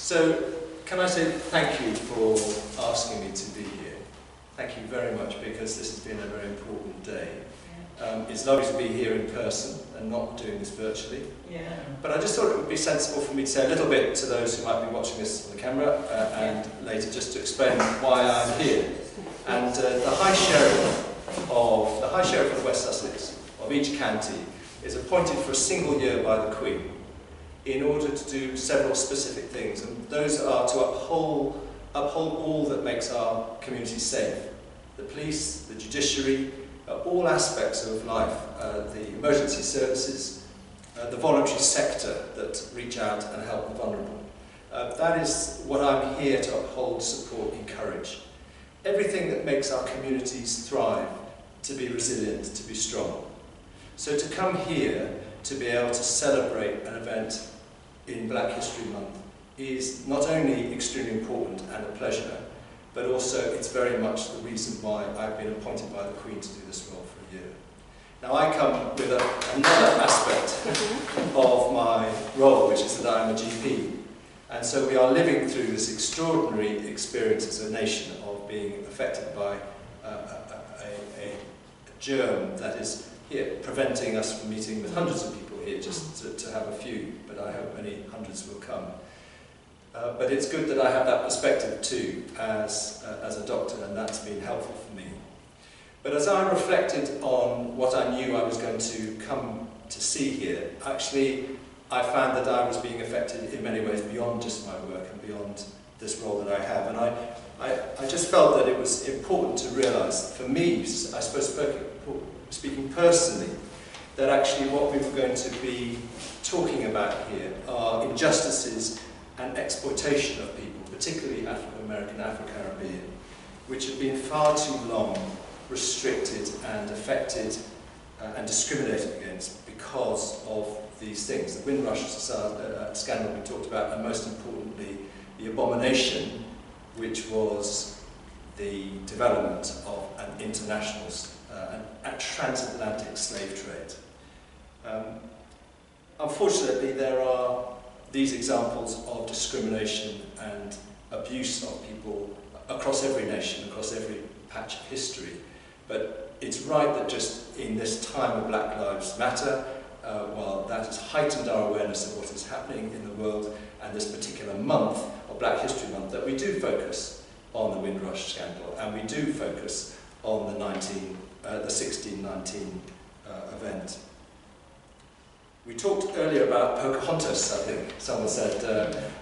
So, can I say thank you for asking me to be here? Thank you very much, because this has been a very important day. It's lovely to be here in person and not doing this virtually. Yeah. But I just thought it would be sensible for me to say a little bit to those who might be watching this on the camera and later just to explain why I'm here. And the High Sheriff of West Sussex, of each county, is appointed for a single year by the Queen in order to do several specific things, and those are to uphold all that makes our community safe. The police, the judiciary, all aspects of life, the emergency services, the voluntary sector that reach out and help the vulnerable. That is what I'm here to uphold, support, encourage. Everything that makes our communities thrive, to be resilient, to be strong. So to come here to be able to celebrate an event in Black History Month is not only extremely important and a pleasure, but also it's very much the reason why I've been appointed by the Queen to do this role for a year. Now I come with another aspect of my role, which is that I'm a GP. And so we are living through this extraordinary experience as a nation of being affected by a germ that is here, preventing us from meeting with hundreds of people here, just to have a few, but I hope many hundreds will come. But it's good that I have that perspective too, as a doctor, and that's been helpful for me. But as I reflected on what I knew I was going to come to see here, actually I found that I was being affected in many ways beyond just my work and beyond this role that I have. And I just felt that it was important to realise, for me, I suppose speaking personally, that actually what we were going to be talking about here are injustices and exploitation of people, particularly African American, Afro-Caribbean, which have been far too long restricted and affected and discriminated against because of these things. The Windrush scandal we talked about, and most importantly, the abomination, which was the development of an international, a transatlantic slave trade. Unfortunately, there are these examples of discrimination and abuse of people across every nation, across every patch of history. But it's right that just in this time of Black Lives Matter, while that has heightened our awareness of what is happening in the world, and this particular month of Black History Month, that we do focus on the Windrush scandal, and we do focus on the 1619 event. We talked earlier about Pocahontas, I think someone said,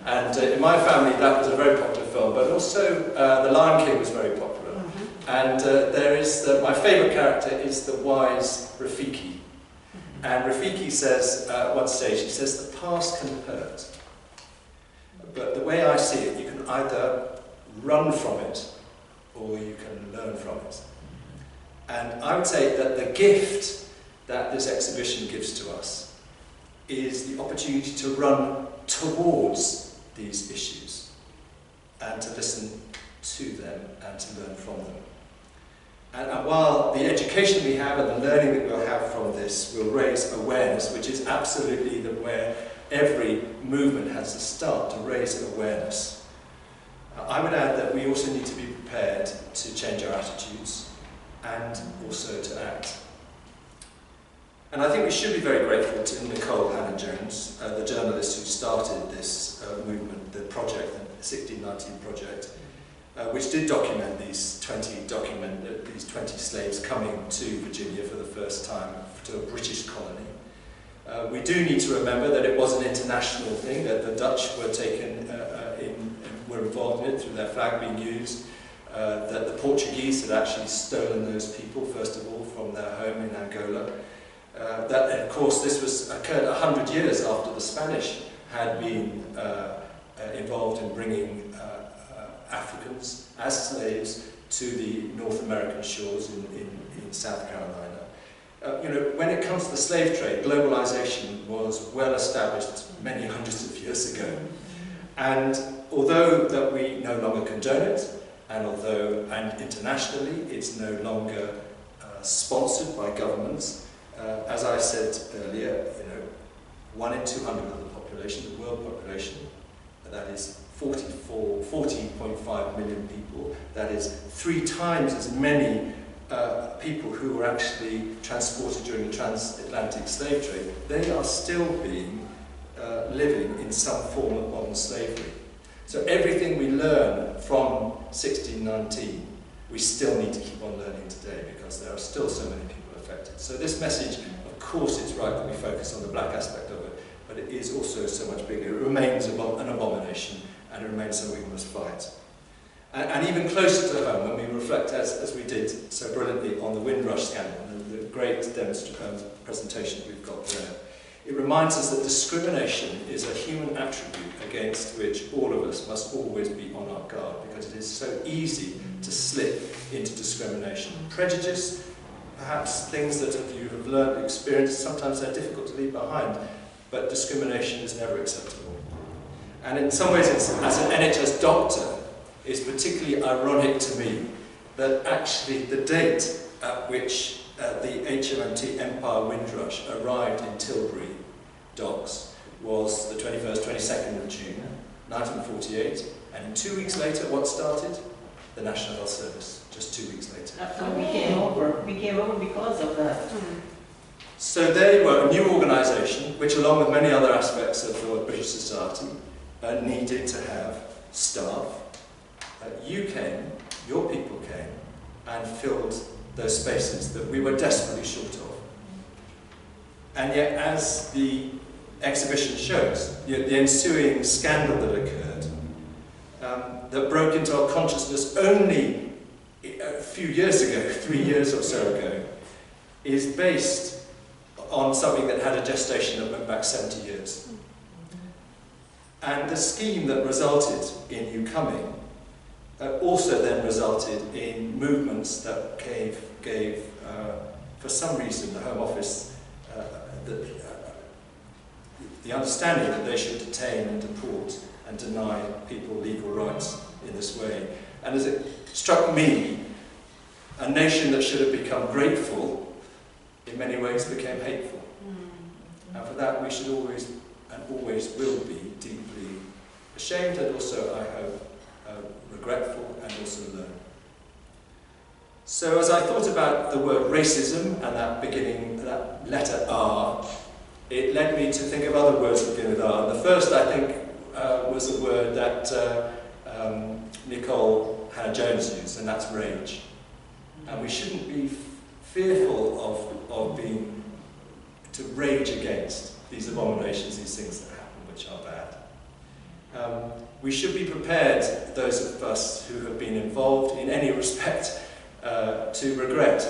and in my family that was a very popular film, but also The Lion King was very popular. And there is, my favourite character is the wise Rafiki. And Rafiki says, at one stage, he says, the past can hurt. But the way I see it, you can either run from it, or you can learn from it. And I would say that the gift that this exhibition gives to us is the opportunity to run towards these issues and to listen to them and to learn from them. And while the education we have and the learning that we'll have from this will raise awareness, which is absolutely where every movement has to start, to raise awareness, I would add that we also need to be prepared to change our attitudes and also to act. And I think we should be very grateful to Nicole Hannah-Jones, the journalist who started this movement, the project, the 1619 project, which did document these 20 slaves coming to Virginia for the first time to a British colony. We do need to remember that it was an international thing, that the Dutch were were involved in it through their flag being used, that the Portuguese had actually stolen those people, first of all, from their home in Angola. That, of course, this occurred 100 years after the Spanish had been involved in bringing Africans as slaves to the North American shores in South Carolina. You know, when it comes to the slave trade, globalization was well established many hundreds of years ago. And although that we no longer condone it, and internationally it's no longer sponsored by governments, as I said earlier, you know, 1 in 200 of the population, the world population, that is 40.5 million people, that is 3 times as many people who were actually transported during the transatlantic slave trade, they are still being living in some form of modern slavery. So everything we learn from 1619, we still need to keep on learning today, because there are still so many people affected. So this message, of course it's right that we focus on the black aspect of it, but it is also so much bigger. It remains an abomination, and it remains something we must fight. And even closer to home, when we reflect, as we did so brilliantly on the Windrush scandal, the great presentation we've got there, it reminds us that discrimination is a human attribute against which all of us must always be on our guard, because it is so easy to slip into discrimination. Prejudice, perhaps things that you have learned, experienced, sometimes they're difficult to leave behind, but discrimination is never acceptable. And in some ways, as an NHS doctor, it's particularly ironic to me that actually the date at which the HMMT Empire Windrush arrived in Tilbury docks was the 21st, 22nd of June, 1948, and 2 weeks later, what started? The National Health Service, just 2 weeks later. We came over because of that. So they were a new organisation, which along with many other aspects of the British society, needed to have staff. You came, your people came, and filled those spaces that we were desperately short of. And yet, as the exhibition shows, the ensuing scandal that occurred, that broke into our consciousness only a few years ago, 3 years or so ago, is based on something that had a gestation that went back 70 years. And the scheme that resulted in you coming also then resulted in movements that gave for some reason, the Home Office the understanding that they should detain and deport and deny people legal rights in this way. And as it struck me, a nation that should have become grateful, in many ways became hateful. And for that we should always, and always will be, deeply ashamed, and also, I hope, regretful, and also learn. So as I thought about the word racism and that beginning, that letter R, it led me to think of other words that begin with R. And the first, I think, was a word that Nicole Hannah-Jones used, and that's rage. And we shouldn't be fearful of being to rage against these abominations, these things that happen, which are bad. We should be prepared, those of us who have been involved in any respect, to regret.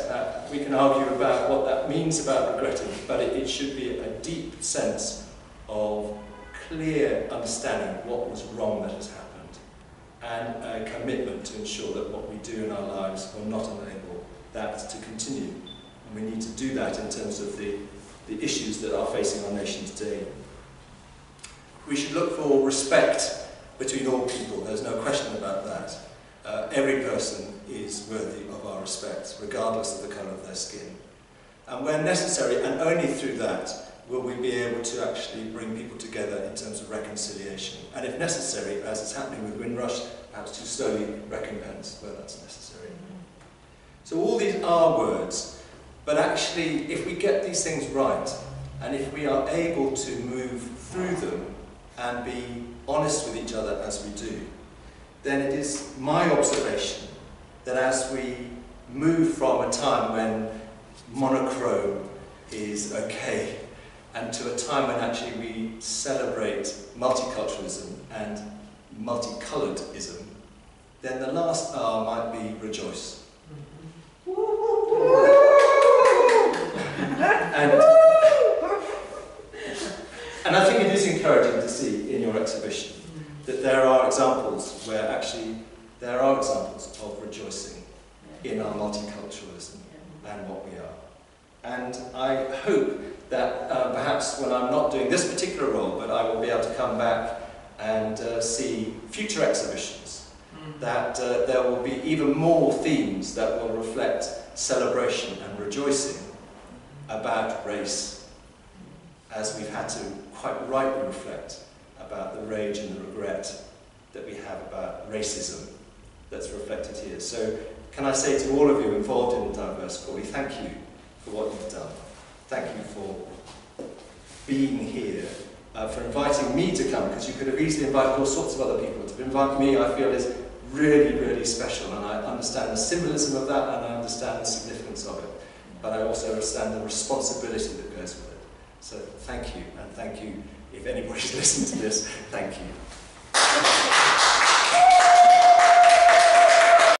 We can argue about what that means about regretting, but it should be a deep sense of clear understanding of what was wrong that has happened, and a commitment to ensure that what we do in our lives will not enable that to continue. And we need to do that in terms of the issues that are facing our nation today. We should look for respect between all people, there's no question about that. Every person is worthy of our respect, regardless of the colour of their skin. And where necessary, and only through that, will we be able to actually bring people together in terms of reconciliation. And if necessary, as is happening with Windrush, perhaps to slowly recompense where that's necessary. So all these are words, but actually, if we get these things right, and if we are able to move through them and be honest with each other as we do, then it is my observation that as we move from a time when monochrome is okay, and to a time when actually we celebrate multiculturalism and multicoloredism, then the last R might be rejoice. And I think it is encouraging to see in your exhibition that there are examples where actually there are examples of rejoicing in our multiculturalism and what we are. And I hope that perhaps when I'm not doing this particular role, but I will be able to come back and see future exhibitions, that there will be even more themes that will reflect celebration and rejoicing about race, as we've had to quite rightly reflect about the rage and the regret that we have about racism that's reflected here. So can I say to all of you involved in the Diverse Body, thank you for what you've done. Thank you for being here, for inviting me to come, because you could have easily invited all sorts of other people. To invite me, I feel, is really, really special, and I understand the symbolism of that, and I understand the significance of it. But I also understand the responsibility that goes with it. So thank you, and thank you, if anybody's listened to this, thank you.